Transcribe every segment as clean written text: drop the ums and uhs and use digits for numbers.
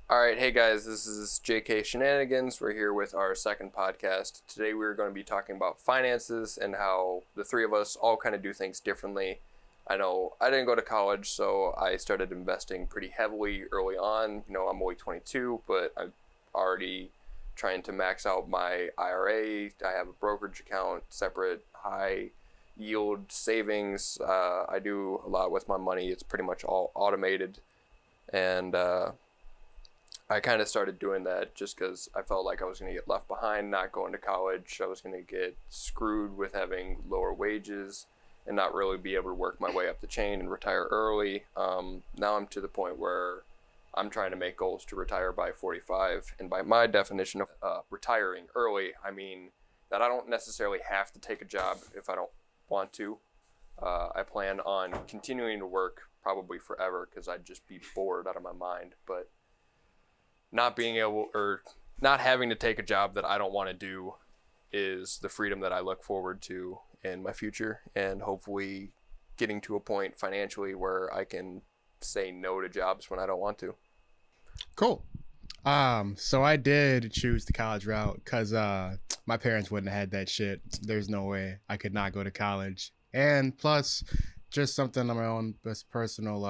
All right, hey guys, this is JK Shenanigans. We're here with our second podcast. Today we're going to be talking about finances and how the three of us all kind of do things differently. I know I didn't go to college, so I started investing pretty heavily early on. I'm only 22, but I'm already trying to max out my IRA. I have a brokerage account, separate high yield savings. I do a lot with my money. It's pretty much all automated. And I kind of started doing that just because I felt like I was going to get left behind, not going to college. I was going to get screwed with having lower wages and not really be able to work my way up the chain and retire early. Now I'm to the point where I'm trying to make goals to retire by 45. And by my definition of retiring early, I mean that I don't necessarily have to take a job if I don't want to. I plan on continuing to work probably forever because I'd just be bored out of my mind. But not being able or not having to take a job that I don't want to do is the freedom that I look forward to in my future, and hopefully getting to a point financially where I can say no to jobs when I don't want to. Cool. So I did choose the college route because my parents wouldn't have had that shit. There's no way I could not go to college. And plus, just something on my own personal,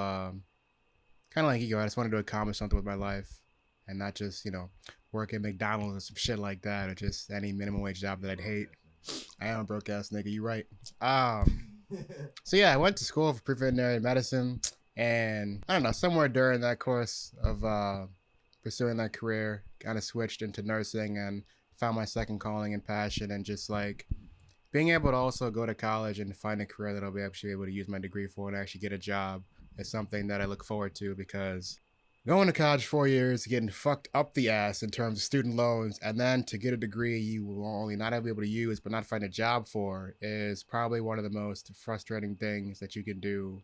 kind of like ego. I just wanted to accomplish something with my life and not just, work at McDonald's or some shit like that or just any minimum wage job that I'd hate. I am a broke ass nigga. You right. So yeah, I went to school for pre-veterinary medicine, and I don't know, somewhere during that course of pursuing that career, kind of switched into nursing and found my second calling and passion, and just like being able to also go to college and find a career that I'll be actually able to use my degree for and actually get a job is something that I look forward to, because going to college 4 years, getting fucked up the ass in terms of student loans, and then to get a degree you will only not be able to use but not find a job for is probably one of the most frustrating things that you can do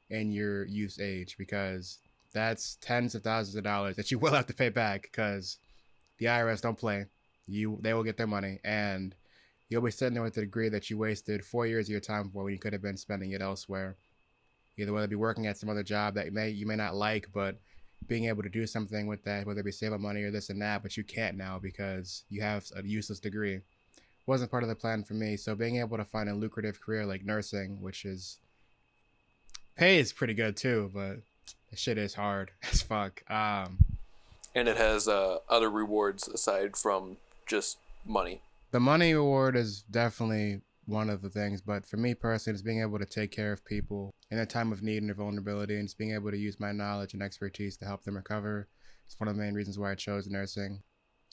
in your youth age, because that's tens of thousands of dollars that you will have to pay back because the IRS don't play. They will get their money, and you'll be sitting there with a degree that you wasted 4 years of your time for when you could have been spending it elsewhere. Either whether it be working at some other job that you may not like, but being able to do something with that, whether it be save up money or this and that, but you can't now because you have a useless degree. Wasn't part of the plan for me. So being able to find a lucrative career like nursing, which is pay is pretty good too, but the shit is hard as fuck. And it has other rewards aside from just money. The money reward is definitely one of the things, but for me personally, it's being able to take care of people in a time of need and vulnerability, and just being able to use my knowledge and expertise to help them recover. It's one of the main reasons why I chose nursing.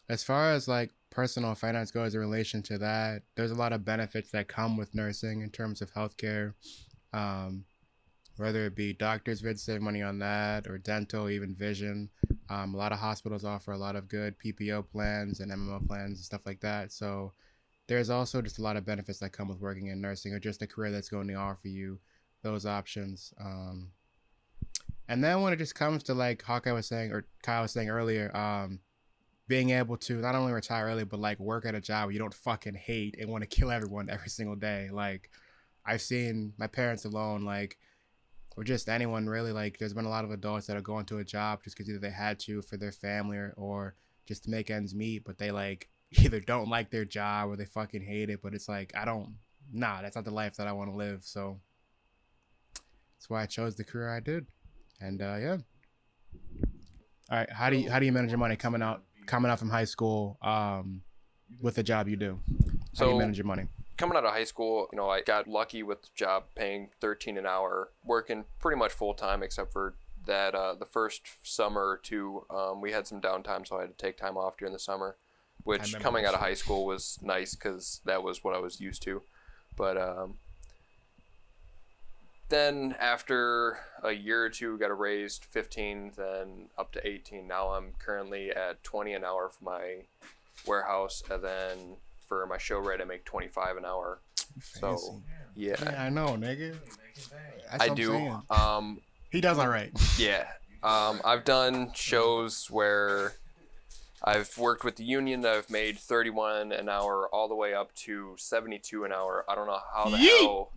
As far as like personal finance goes in relation to that, there's a lot of benefits that come with nursing in terms of healthcare. Whether it be doctors would save money on that, or dental, even vision. A lot of hospitals offer a lot of good PPO plans and MMO plans and stuff like that. So there's also just a lot of benefits that come with working in nursing, or just a career that's going to offer you those options. And then when it just comes to like Hawkeye was saying, or Kyle was saying earlier, being able to not only retire early, but like work at a job you don't fucking hate and want to kill everyone every single day. Like I've seen my parents alone, like, or just anyone really, like there's been a lot of adults that are going to a job just because either they had to for their family, or just to make ends meet, but they like either don't like their job or they fucking hate it. But it's like, that's not the life that I want to live. So that's why I chose the career I did. And yeah. All right, how do you manage your money coming out from high school with the job you do? How do you manage your money? Coming out of high school, I got lucky with the job paying $13 an hour, working pretty much full time, except for that the first summer or two, we had some downtime, so I had to take time off during the summer, which coming out of high school was nice because that was what I was used to. But then after a year or two, got a raise to 15, then up to 18. Now I'm currently at 20 an hour for my warehouse, and then for my show rate I make 25 an hour. Fancy. So yeah, I know, nigga. I do. He does all right. Yeah. I've done shows where I've worked with the union that I've made 31 an hour all the way up to 72 an hour. I don't know how the hell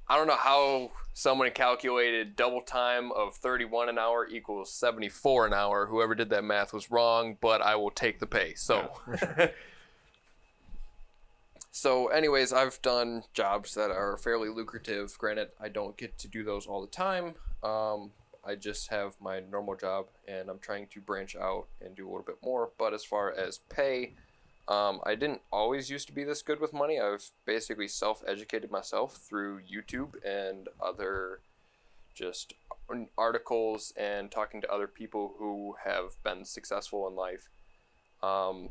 I don't know how someone calculated double time of 31 an hour equals 74 an hour. Whoever did that math was wrong, but I will take the pay. So, for sure. So anyways, I've done jobs that are fairly lucrative. Granted, I don't get to do those all the time. I just have my normal job, and I'm trying to branch out and do a little bit more. But as far as pay, I didn't always used to be this good with money. I've basically self-educated myself through YouTube and other just articles and talking to other people who have been successful in life.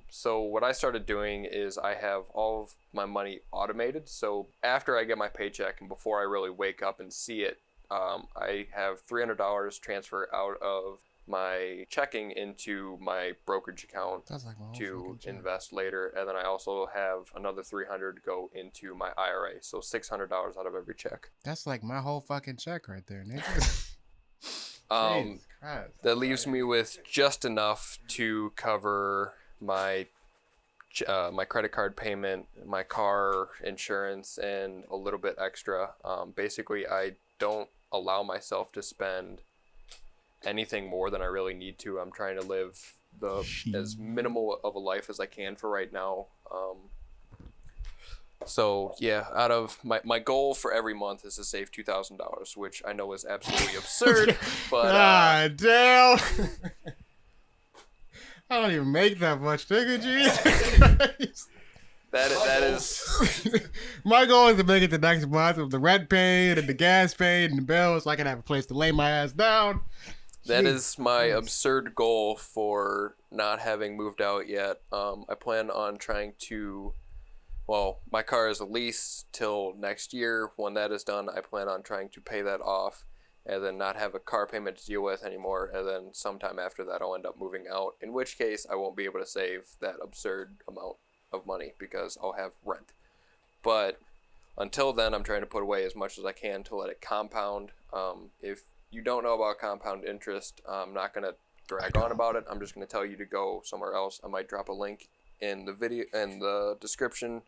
So what I started doing is I have all of my money automated. So after I get my paycheck and before I really wake up and see it, I have $300 transfer out of my checking into my brokerage account to invest later, and then I also have another $300 go into my IRA. So $600 out of every check. That's like my whole fucking check right there, nigga. That leaves me with just enough to cover my my credit card payment, my car insurance, and a little bit extra. Basically, I don't allow myself to spend anything more than I really need to. I'm trying to live as minimal of a life as I can for right now. So yeah, out of my goal for every month is to save $2,000, which I know is absolutely absurd. But God damn. I don't even make that much, nigga. Jeez. That is my goal is to make it the next month with the rent paid and the gas paid and the bills, so I can have a place to lay my ass down. That is my absurd goal for not having moved out yet. I plan on trying to, well, my car is a lease till next year. When that is done, I plan on trying to pay that off and then not have a car payment to deal with anymore. And then sometime after that, I'll end up moving out, in which case I won't be able to save that absurd amount of money because I'll have rent. But until then, I'm trying to put away as much as I can to let it compound. If you don't know about compound interest, I'm not going to drag on about it. I'm just going to tell you to go somewhere else. I might drop a link in the video in the description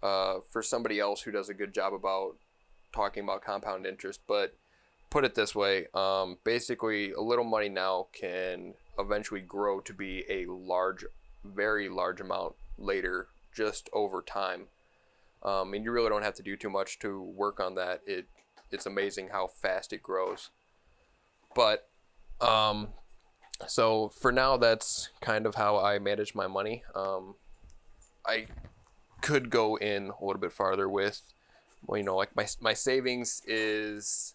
for somebody else who does a good job about talking about compound interest. But put it this way, basically a little money now can eventually grow to be a large, very large amount later, just over time. And you really don't have to do too much to work on that. It's amazing how fast it grows. But so for now, that's kind of how I manage my money. I could go in a little bit farther with, well, you know, like my savings is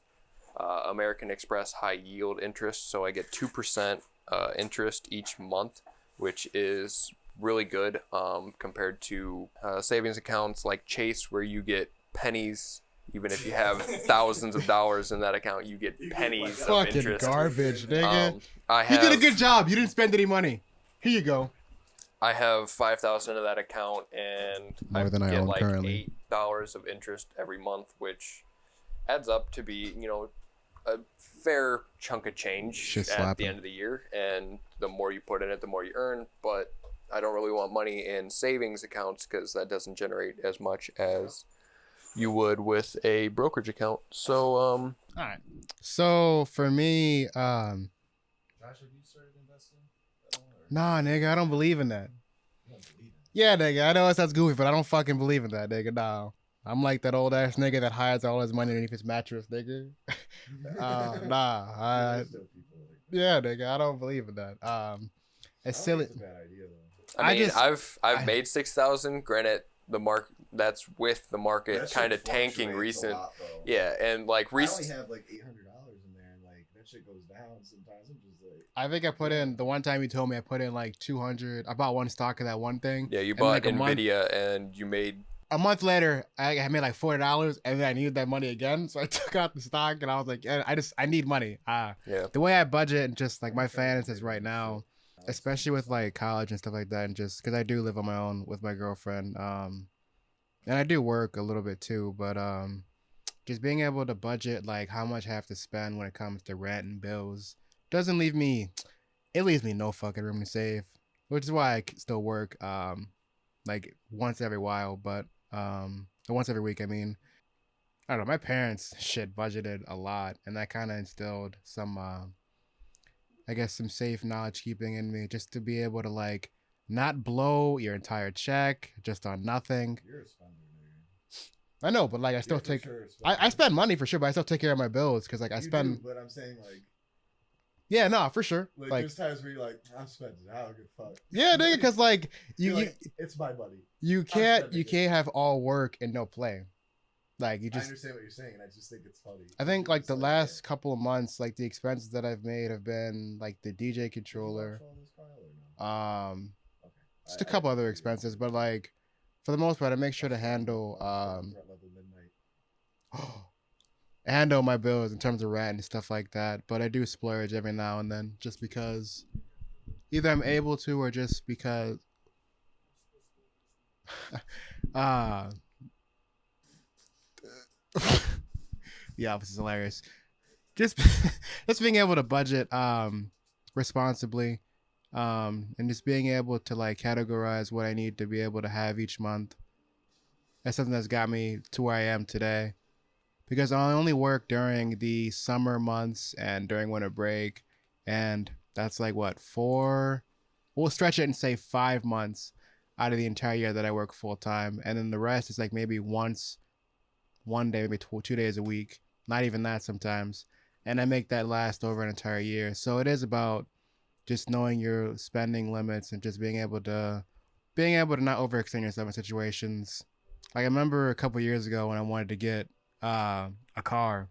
American Express high yield interest, so I get 2% interest each month, which is really good compared to savings accounts like Chase, where you get pennies. Even if you have thousands of dollars in that account, you get pennies of fucking interest. Garbage, nigga. You did a good job. You didn't spend any money. Here you go. I have $5,000 in that account, and More than I get own like currently. $8 of interest every month, which adds up to be, you know, a fair chunk of change Shit at slapping. the end of the year. And the more you put in it, the more you earn. But I don't really want money in savings accounts because that doesn't generate as much as you would with a brokerage account. So All right. So for me, Josh, have you started investing at all? Or nah, nigga, I don't believe in that. you don't believe it? Yeah, nigga, I know it sounds goofy, but I don't fucking believe in that, nigga. Nah. I'm like that old ass nigga that hides all his money underneath his mattress, nigga. There's still people like that. Yeah, nigga, I don't believe in that. It's I don't silly. think it's a bad idea though. I mean, just- I've made 6,000. Granted, that's with the market That shit kind of tanking fluctuates a recent. lot, though. Yeah, and like I only recent. have like $800 in there, and like that shit goes down sometimes. I'm just like, I think I put in, the one time you told me I put in like 200. I bought one stock of that one thing. Yeah, you and bought like Nvidia, and you made. A month later, I made like $40, and then I needed that money again, so I took out the stock, and I was like, yeah, I need money. Yeah. The way I budget and just like my finances right now, especially with like college and stuff like that, and just because I do live on my own with my girlfriend, and I do work a little bit too, but just being able to budget like how much I have to spend when it comes to rent and bills doesn't leave me. It leaves me no fucking room to save, which is why I still work like once every while, but once every week, I mean. I don't know. My parents shit budgeted a lot, and that kind of instilled some, I guess, some safe knowledge keeping in me, just to be able to like not blow your entire check just on nothing. You're a spender, nigga. I know, but like I still You're for take. sure a I spender. spend money for sure, but I still take care of my bills because like I You spend. do, but I'm saying like Yeah, no, for sure. Like there's times where you're like, I'm spending. I don't give a fuck. yeah, nigga, because like You're you like, it's my money. you I'm can't spending you it. can't have all work and no play. Like you I just. understand what you're saying, and I just think it's funny. I think like It's the last couple of months, like the expenses that I've made have been like the DJ Did you controller, watch all this, Kyle, or no? um, Okay. just a couple other expenses, but like for the most part, I make sure to handle Threat level midnight. handle my bills in terms of rent and stuff like that. But I do splurge every now and then, just because either I'm able to or just because. uh the office is hilarious. Just just being able to budget responsibly, and just being able to like categorize what I need to be able to have each month. That's something that's got me to where I am today. Because I only work during the summer months and during winter break, and that's like what, 4? We'll stretch it and say 5 months out of the entire year that I work full time, and then the rest is like maybe once, one day, maybe 2 days a week. Not even that sometimes, and I make that last over an entire year. So it is about just knowing your spending limits and just being able to not overextend yourself in situations. Like I remember a couple years ago when I wanted to get a car,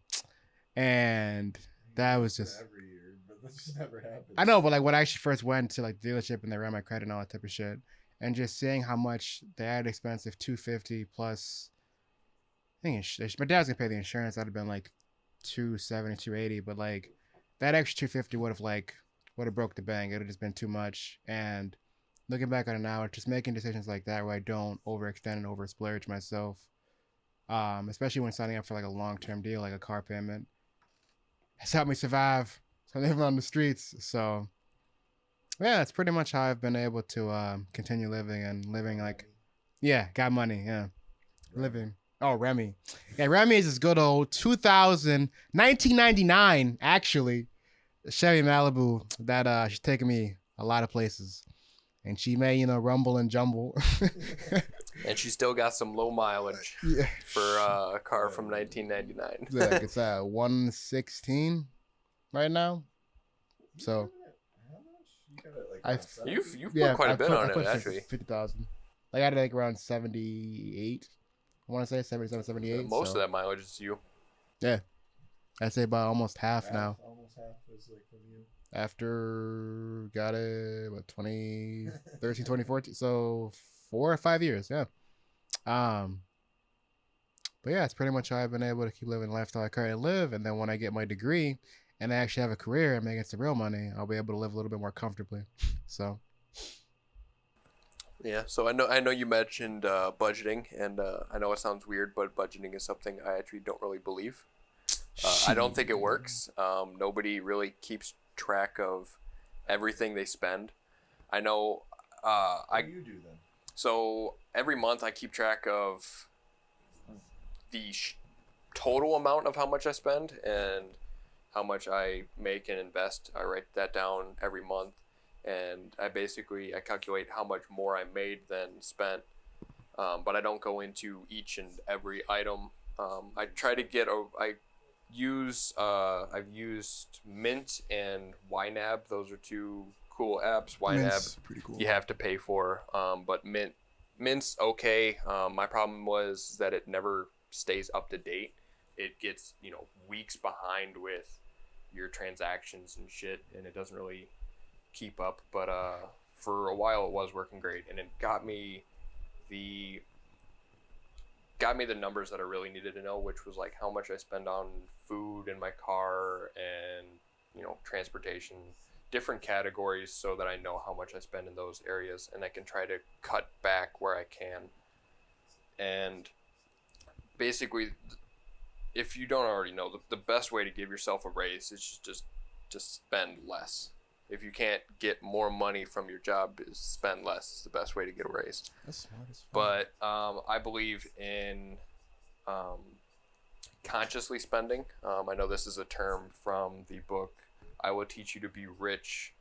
and that was just. Every year, but that just never happened. I know, but like when I actually first went to like the dealership and they ran my credit and all that type of shit, and just seeing how much they had expensive 250 plus. I think my dad's gonna pay the insurance. That'd have been like 270, 280, but like that extra 250 would have broke the bank. It would have just been too much. And looking back on it now, just making decisions like that where I don't overextend and over splurge myself, especially when signing up for like a long term deal like a car payment, has helped me survive. So living on the streets. So yeah, that's pretty much how I've been able to continue living like yeah, got money, yeah, living. Oh, Remy. Yeah, Remy is this good old 1999, actually, Chevy Malibu that she's taken me a lot of places. And she may, rumble and jumble. And she still got some low mileage Yeah. for a car from 1999. Yeah, it's at 116 right now. So How much? You got it like I- around 70? You've yeah, put quite a bit on I it, put actually. 50,000. Like I had like around 78. I want to say 77, 78. Most so. of that mileage is you. I'd say about almost half now. Almost half is like from you. After got it, 2013, 2014. So 4 or 5 years, yeah. But yeah, it's pretty much how I've been able to keep living the lifestyle I currently live. And then when I get my degree and I actually have a career and making some real money, I'll be able to live a little bit more comfortably. So Yeah, so I know you mentioned budgeting, and I know it sounds weird, but budgeting is something I actually don't really believe. I don't think it works. Nobody really keeps track of everything they spend. I know. What do you do then? So every month I keep track of the total amount of how much I spend and how much I make and invest. I write that down every month, and I calculate how much more I made than spent. But I don't go into each and every item. I try to get I've used Mint and YNAB. Those are two cool apps. YNAB pretty cool. you have to pay for, but Mint's okay. My problem was that it never stays up to date. It gets weeks behind with your transactions and shit, and it doesn't really keep up. But for a while it was working great, and it got me the numbers that I really needed to know, which was like how much I spend on food in my car and transportation, different categories, so that I know how much I spend in those areas, and I can try to cut back where I can. And basically, if you don't already know, the best way to give yourself a raise is just spend less. If you can't get more money from your job, is spend less is the best way to get a raise. That's smart as fuck. But I believe in consciously spending. I know this is a term from the book I Will Teach You to Be Rich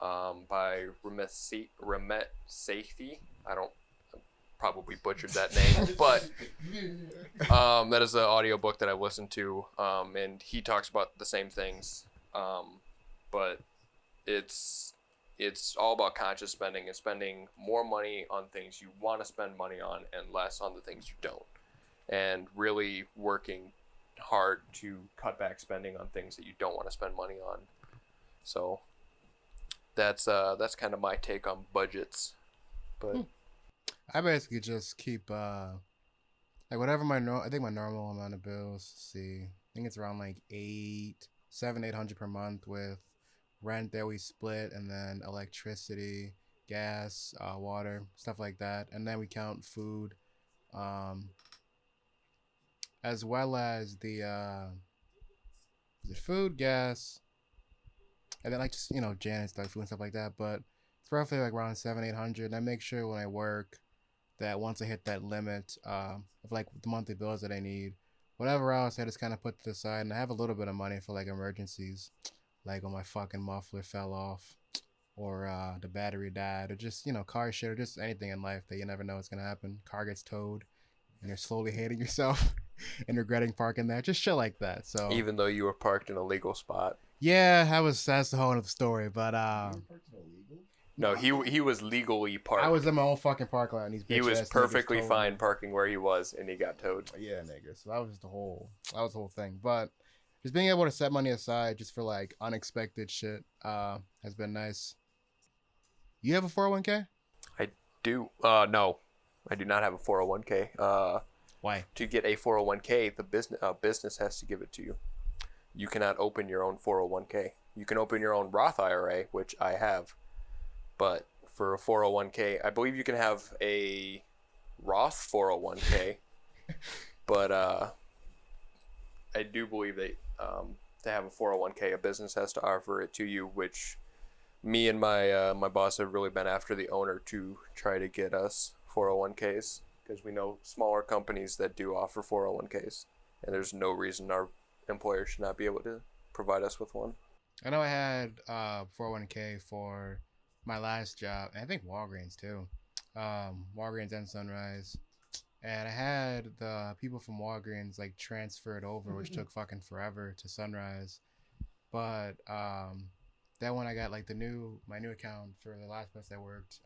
by Ramit Sethi. I don't probably butchered that name, but that is the audiobook that I listened to, and he talks about the same things, but it's all about conscious spending and spending more money on things you want to spend money on and less on the things you don't, and really working hard to cut back spending on things that you don't want to spend money on. So that's kind of my take on budgets. But I basically just keep like whatever I think my normal amount of bills. Let's see, I think it's around like 800 per month with rent that we split, and then electricity, gas, water, stuff like that, and then we count food, um, as well as the food, gas, and then like just janitor stuff, food and stuff like that. But it's roughly like around 700, 800. And I make sure when I work that once I hit that limit of like the monthly bills that I need, whatever else I just kind of put to the side, and I have a little bit of money for like emergencies, like when my fucking muffler fell off, or the battery died, or just car shit, or just anything in life that you never know what's gonna happen. Car gets towed, and you're slowly hating yourself and regretting parking there, just shit like that. So even though you were parked in a legal spot. yeah, that's the whole other story. But No, he was legally parked. I was in my own fucking parking lot, and he was perfectly fine parking where he was, and he got towed. Yeah, nigga. So that was the whole thing. But just being able to set money aside just for like unexpected shit has been nice. You have a 401k? I do. No, I do not have a 401k. Why? To get a 401k, the business has to give it to you. You cannot open your own 401k. You can open your own Roth IRA, which I have, but for a 401k, I believe you can have a Roth 401k, but I do believe they to have a 401k, a business has to offer it to you, which me and my boss have really been after the owner to try to get us 401ks, because we know smaller companies that do offer 401ks, and there's no reason our employer should not be able to provide us with one. I know I had 401k for my last job, and I think Walgreens too. Walgreens and Sunrise. And I had the people from Walgreens like transferred over, which took fucking forever, to Sunrise. But then when I got like my new account for the last place I worked,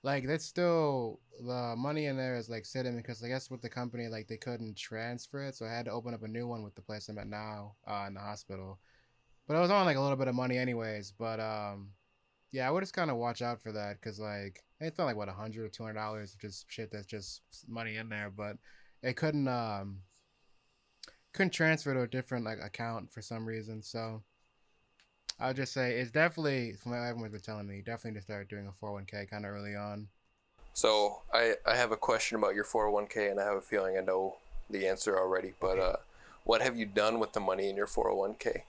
like that's still the money in there is like sitting, because I guess with the company like they couldn't transfer it, so I had to open up a new one with the place I'm at now in the hospital. But it was only like a little bit of money anyways. But yeah, I would just kind of watch out for that, because like it's not like what $100 or $200, just shit that's just money in there. But it couldn't transfer to a different like account for some reason. So I'll just say it's definitely, from what everyone's been telling me, definitely to start doing a 401k kind of early on. So I have a question about your 401k, and I have a feeling I know the answer already. But what have you done with the money in your 401k?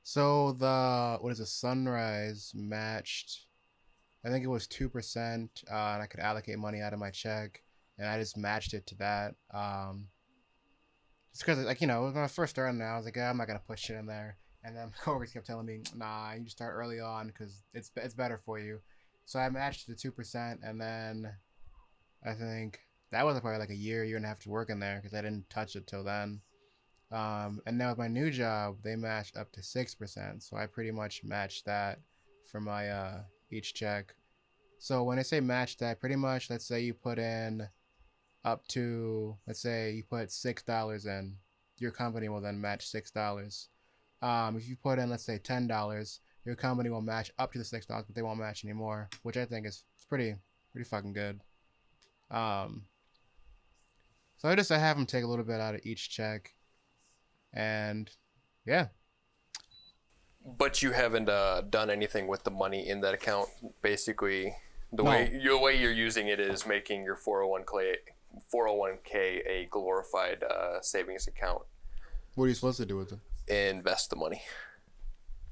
So Sunrise matched, I think it was 2%, and I could allocate money out of my check, and I just matched it to that. Just because, like, when I first started there, I was like, I'm not gonna put shit in there, and then coworkers kept telling me, nah, you just start early on because it's better for you. So I matched the 2%, and then I think that was probably like a year and a half to work in there, because I didn't touch it till then. And now with my new job, they matched up to 6%. So I pretty much matched that for my each check. So when I say match that, pretty much, let's say you put in let's say you put $6 in, your company will then match $6. If you put in, let's say $10, your company will match up to the $6, but they won't match anymore, which I think is pretty fucking good. So I have them take a little bit out of each check. And yeah. But you haven't done anything with the money in that account. Basically, the way you're using it is making your 401k a glorified savings account. What are you supposed to do with it? Invest the money.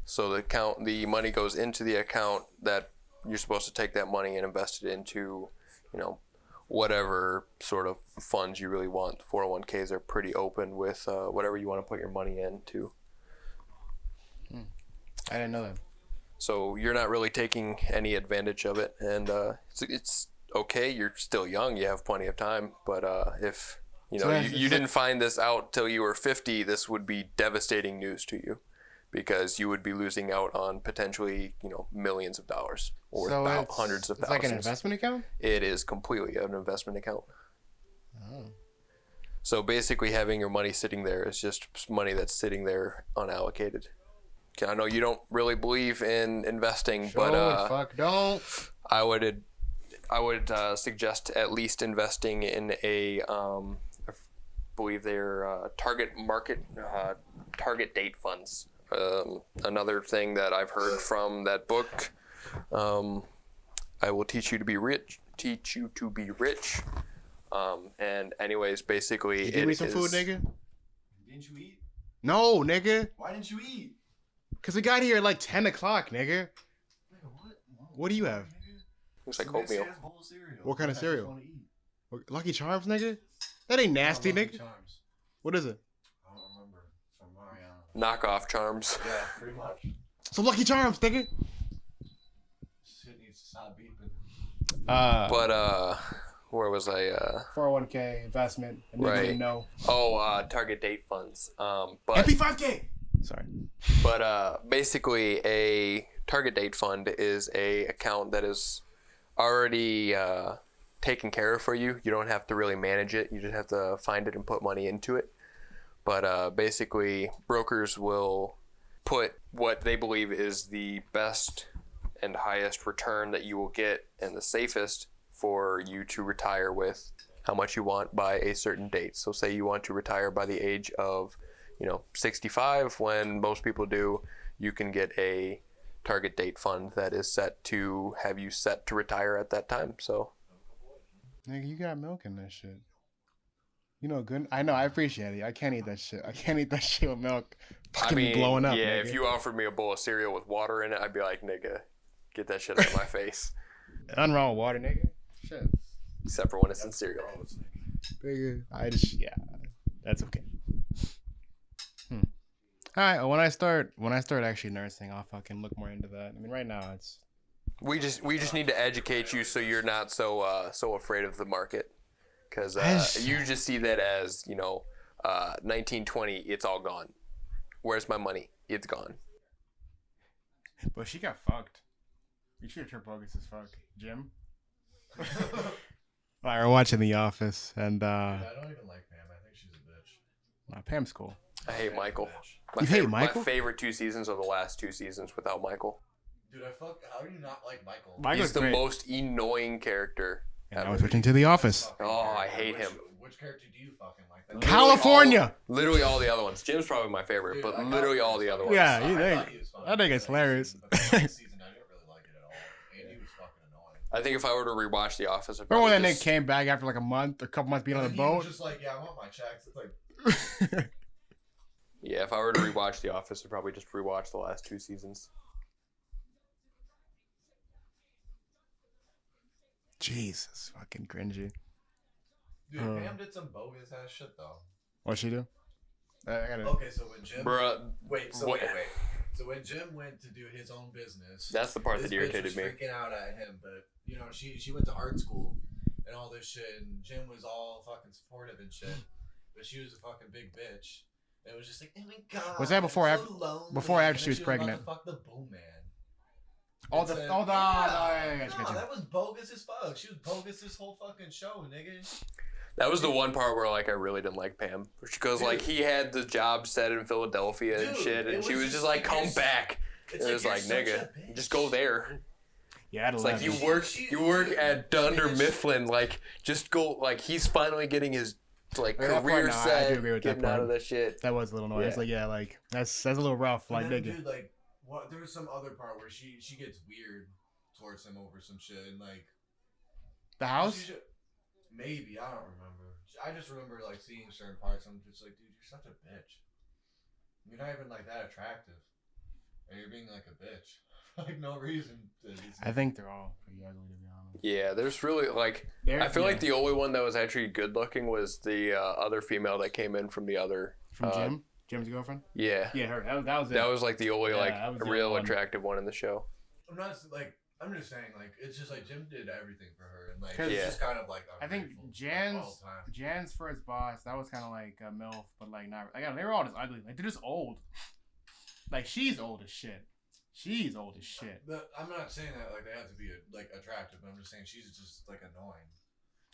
So the money goes into the account that you're supposed to take that money and invest it into, whatever sort of funds you really want. 401ks are pretty open with whatever you want to put your money into. I didn't know that. So you're not really taking any advantage of it, and it's okay. You're still young. You have plenty of time. But if you didn't find this out till you were 50, this would be devastating news to you, because you would be losing out on potentially millions of dollars or hundreds of thousands. It's like an investment account? It is completely an investment account. Oh. So basically having your money sitting there is just money that's sitting there unallocated. I know you don't really believe in investing, don't. I would suggest at least investing in I believe they're target date funds. Another thing that I've heard from that book, I will teach you to be rich. And anyways, basically, you give me some food, nigga? Didn't you eat? No, nigga. Why didn't you eat? Cause we got here at like 10 o'clock, nigga. What? What do you have? Looks like oatmeal. What kind of cereal? Lucky Charms, nigga? That ain't nasty, nigga. Charms. What is it? I don't remember. From Mariana. Knockoff Charms. Yeah, pretty much. So Lucky Charms, nigga. Shit needs to stop beeping. But where was I? 401k investment. And right. No. Oh, target date funds. But MP5K. Sorry. But basically, a target date fund is a account that is already taken care of for you. You don't have to really manage it. You just have to find it and put money into it. But basically, brokers will put what they believe is the best and highest return that you will get and the safest for you to retire with, how much you want by a certain date. So say you want to retire by the age of 65, when most people do, you can get a target date fund that is set to have you set to retire at that time. So, nigga, you got milk in that shit. Good. I know. I appreciate it. I can't eat that shit. I can't eat that shit with milk. Fucking be blowing up. Yeah. Nigga. If you offered me a bowl of cereal with water in it, I'd be like, nigga, get that shit out of my face. Nothing wrong with water, nigga. Shit. Except for when it's in cereal. Nigga, that's okay. All right. When I start actually nursing, I'll fucking look more into that. I mean, right now it's. We just need to educate you so you're not so afraid of the market, because you just see that as 1920. It's all gone. Where's my money? It's gone. But she got fucked. You treated her bogus as fuck, Jim. Alright, we're watching The Office, and I don't even like Pam. I think she's a bitch. Pam's cool. I hate Michael. You hate Michael? My favorite 2 seasons are the last 2 seasons without Michael. Dude, how do you not like Michael? He's the most annoying character. And now we're switching to The Office. Oh, I hate him. Which character do you fucking like? California! Literally all the other ones. Jim's probably my favorite, Dude, but literally all the other ones. Yeah, I think it's hilarious. But the second season, I didn't really like it at all. Andy was fucking annoying. I think if I were to rewatch The Office, remember when that Nick came back after like a month or a couple months being on the He boat? was just like, yeah, I want my checks. It's like, yeah, if I were to rewatch The Office, I'd probably just rewatch the last 2 seasons. Jesus, fucking cringy. dude, Pam did some bogus ass shit though. What'd she do? Okay, so when Jim Wait. So when Jim went to do his own business, That's the part that irritated was me. freaking out at him, but she went to art school and all this shit, and Jim was all fucking supportive and shit, but she was a fucking big bitch. And it was just like, oh my god. Was that before I'm after? so lonely. Before or after And she was then pregnant? About to fuck the boom man. All the Yeah, that was bogus as fuck. She was bogus this whole fucking show, nigga. That was the one part where I really didn't like Pam, because he had the job set in Philadelphia and shit, and she was just like, "Come back." It was like, "Nigga, just go there." Yeah, it's like you work at Dunder Mifflin, just go. He's finally getting his career set. I do agree with getting that out of that shit. That was a little annoying. Yeah. That's a little rough. Nigga. Dude, there was some other part where she gets weird towards him over some shit, and the house. Maybe, I don't remember. I just remember seeing certain parts. I'm just like, dude, you're such a bitch. You're not even that attractive, and you're being like a bitch, no reason. I think they're all pretty ugly, to be honest. Yeah, there's really like I feel like the only one that was actually good looking was the other female that came in from the other from Jim's girlfriend. Yeah, yeah, her that was it. That was like the only like that was the real only one. attractive one in the show. I'm just saying, like, it's just like Jim did everything for her, and like 'Cause- she's just kind of like I think Jan's first boss, that was kind of like a MILF, but like not. Like, they were all just ugly. Like they're just old. Like she's old as shit. She's old as shit. But I'm not saying that like they have to be like attractive. But I'm just saying she's just like annoying.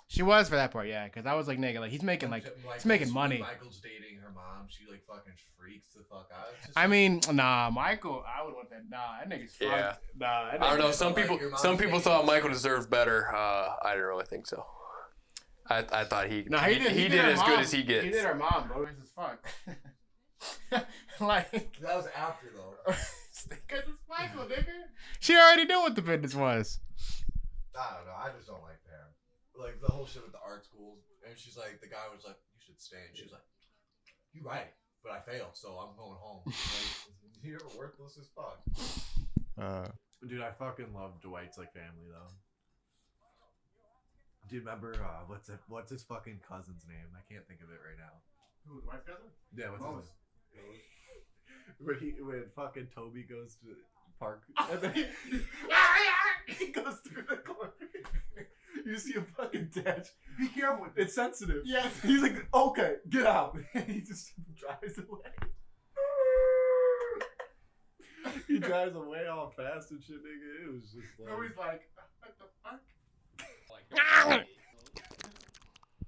She was for that part, yeah. Because I was like, nigga, like he's making he's making money. Michael's dating her mom. She like fucking freaks the fuck out. I mean, nah, Michael. I would want that. Nah, that nigga's fucked. Yeah. Nah, that I don't know. nigga's Some people thought Michael deserved better. I didn't really think so. I thought he did as good as he gets. He did her mom, bro. This is fuck. Like that was after though. Because it's Michael, nigga. She already knew what the business was. I don't know. I just don't like Pam. Like the whole shit with the art schools, and she's like, the guy was like, "You should stay," and she was like, "You're right, but I failed, so I'm going home." Like, you're worthless as fuck. Dude, I fucking love Dwight's like family though. Do you remember what's his fucking cousin's name? I can't think of it right now. Who, Dwight's cousin? Yeah, what's his name? When fucking Toby goes to park and then he goes through the corner. You see him fucking dash. Be careful, it's sensitive. Yes. He's like, okay, get out. And he just drives away. He drives away all fast and shit, nigga. It was just like. Always like, what the fuck?